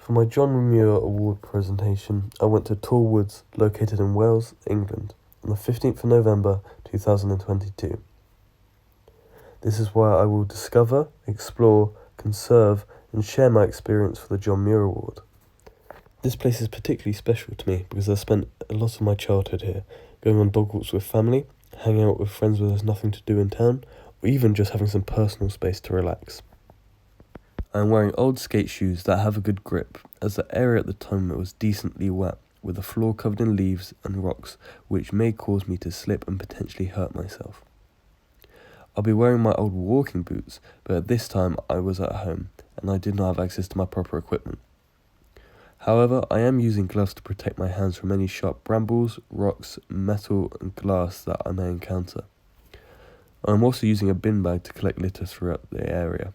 For my John Muir Award presentation, I went to Tor Woods, located in Wales, England, on the 15th of November 2022. This is where I will discover, explore, conserve, and share my experience for the John Muir Award. This place is particularly special to me because I spent a lot of my childhood here, going on dog walks with family, hanging out with friends when there's nothing to do in town, or even just having some personal space to relax. I am wearing old skate shoes that have a good grip, as the area at the time was decently wet, with the floor covered in leaves and rocks, which may cause me to slip and potentially hurt myself. I'll be wearing my old walking boots, but at this time I was at home, and I did not have access to my proper equipment. However, I am using gloves to protect my hands from any sharp brambles, rocks, metal and glass that I may encounter. I am also using a bin bag to collect litter throughout the area.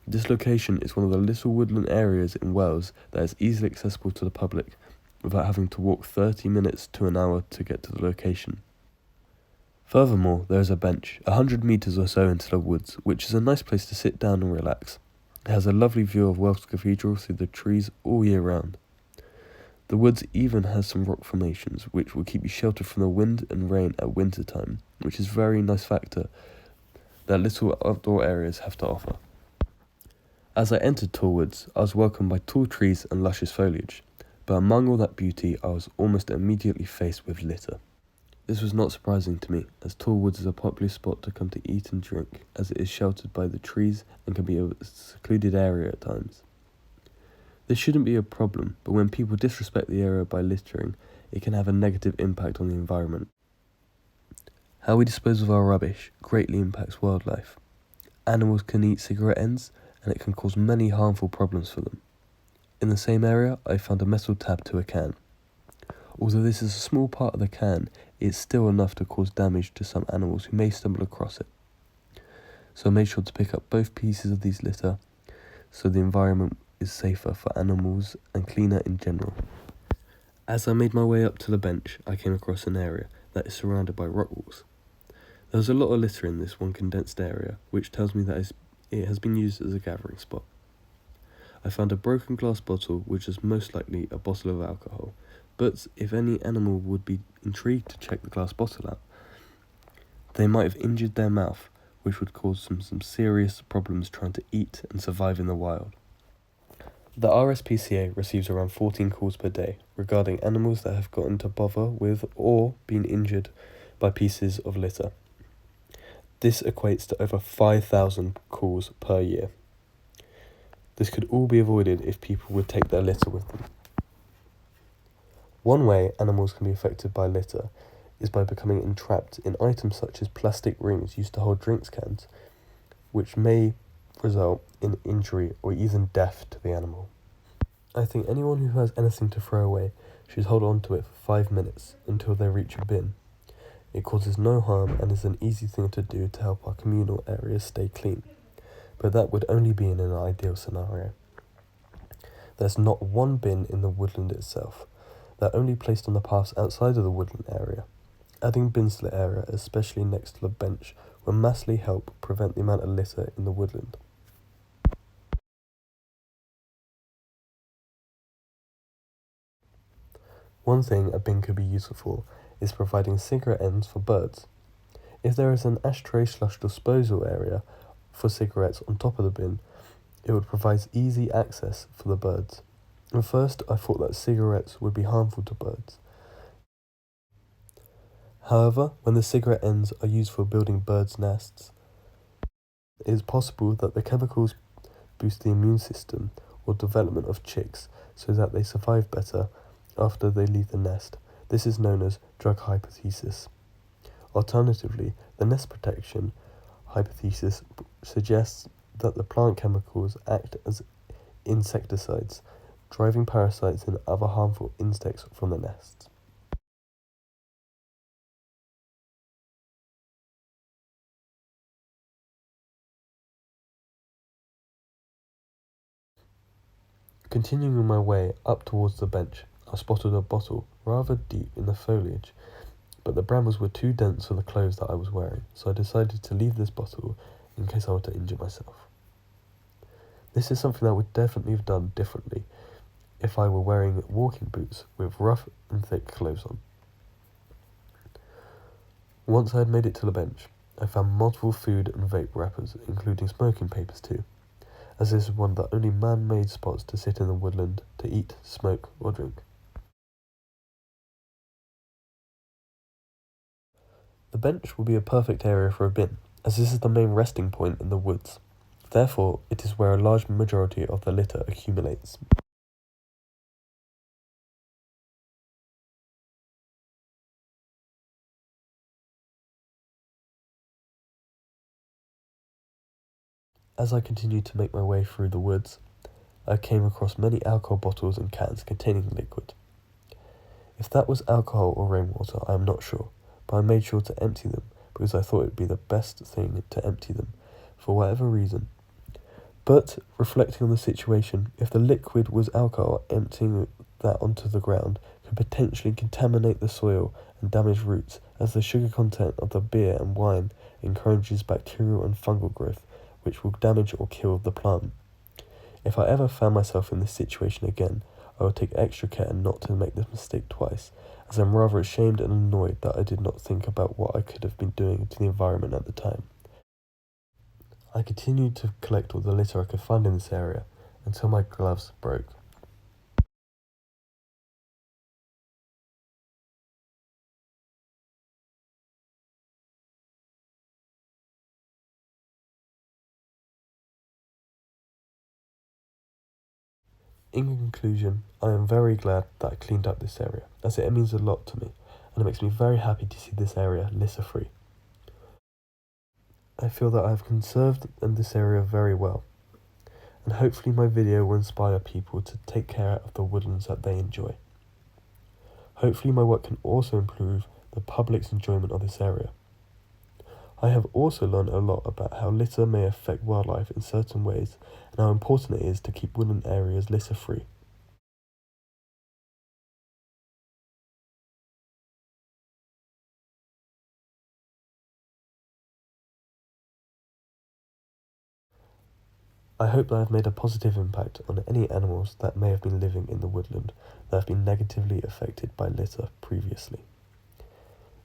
This location is one of the little woodland areas in Wales that is easily accessible to the public without having to walk 30 minutes to an hour to get to the location. Furthermore, there is a bench, 100 metres or so into the woods, which is a nice place to sit down and relax. It has a lovely view of Welsh Cathedral through the trees all year round. The woods even has some rock formations, which will keep you sheltered from the wind and rain at winter time, which is a very nice factor that little outdoor areas have to offer. As I entered Tor Woods, I was welcomed by tall trees and luscious foliage, but among all that beauty I was almost immediately faced with litter. This was not surprising to me, as Tor Woods is a popular spot to come to eat and drink, as it is sheltered by the trees and can be a secluded area at times. This shouldn't be a problem, but when people disrespect the area by littering, it can have a negative impact on the environment. How we dispose of our rubbish greatly impacts wildlife. Animals can eat cigarette ends, and it can cause many harmful problems for them. In the same area, I found a metal tab to a can. Although this is a small part of the can, it's still enough to cause damage to some animals who may stumble across it. So I made sure to pick up both pieces of these litter, so the environment is safer for animals and cleaner in general. As I made my way up to the bench, I came across an area that is surrounded by rock walls. There was a lot of litter in this one condensed area, which tells me that it has been used as a gathering spot. I found a broken glass bottle, which is most likely a bottle of alcohol, but if any animal would be intrigued to check the glass bottle out, they might have injured their mouth, which would cause them some serious problems trying to eat and survive in the wild. The RSPCA receives around 14 calls per day regarding animals that have gotten to bother with or been injured by pieces of litter. This equates to over 5,000 calls per year. This could all be avoided if people would take their litter with them. One way animals can be affected by litter is by becoming entrapped in items such as plastic rings used to hold drinks cans, which may result in injury or even death to the animal. I think anyone who has anything to throw away should hold on to it for 5 minutes until they reach a bin. It causes no harm and is an easy thing to do to help our communal areas stay clean, but that would only be in an ideal scenario. There's not one bin in the woodland itself. They're only placed on the paths outside of the woodland area. Adding bins to the area, especially next to the bench, will massively help prevent the amount of litter in the woodland. One thing a bin could be useful for is providing cigarette ends for birds. If there is an ashtray/disposal area for cigarettes on top of the bin, it would provide easy access for the birds. At first, I thought that cigarettes would be harmful to birds. However, when the cigarette ends are used for building birds' nests, it is possible that the chemicals boost the immune system or development of chicks so that they survive better after they leave the nest. This is known as drug hypothesis. Alternatively, the nest protection hypothesis suggests that the plant chemicals act as insecticides, driving parasites and other harmful insects from the nests. Continuing my way up towards the bench, I spotted a bottle rather deep in the foliage, but the brambles were too dense for the clothes that I was wearing, so I decided to leave this bottle in case I were to injure myself. This is something I would definitely have done differently, if I were wearing walking boots with rough and thick clothes on. Once I had made it to the bench, I found multiple food and vape wrappers, including smoking papers too, as this is one of the only man-made spots to sit in the woodland to eat, smoke, or drink. The bench will be a perfect area for a bin, as this is the main resting point in the woods. Therefore, it is where a large majority of the litter accumulates. As I continued to make my way through the woods, I came across many alcohol bottles and cans containing liquid. If that was alcohol or rainwater, I am not sure, but I made sure to empty them because I thought it would be the best thing to empty them, for whatever reason. But, reflecting on the situation, if the liquid was alcohol, emptying that onto the ground could potentially contaminate the soil and damage roots, as the sugar content of the beer and wine encourages bacterial and fungal growth, which will damage or kill the plant. If I ever found myself in this situation again, I would take extra care not to make this mistake twice, as I'm rather ashamed and annoyed that I did not think about what I could have been doing to the environment at the time. I continued to collect all the litter I could find in this area until my gloves broke. In conclusion, I am very glad that I cleaned up this area, as it means a lot to me, and it makes me very happy to see this area litter-free. I feel that I have conserved this area very well, and hopefully my video will inspire people to take care of the woodlands that they enjoy. Hopefully my work can also improve the public's enjoyment of this area. I have also learned a lot about how litter may affect wildlife in certain ways and how important it is to keep woodland areas litter-free. I hope that I have made a positive impact on any animals that may have been living in the woodland that have been negatively affected by litter previously.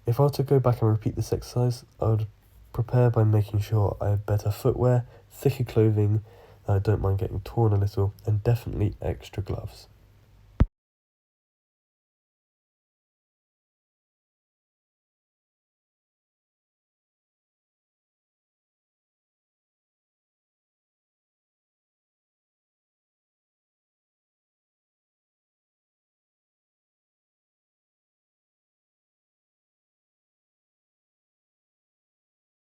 If I were to go back and repeat this exercise, I would prepare by making sure I have better footwear, thicker clothing, that I don't mind getting torn a little, and definitely extra gloves.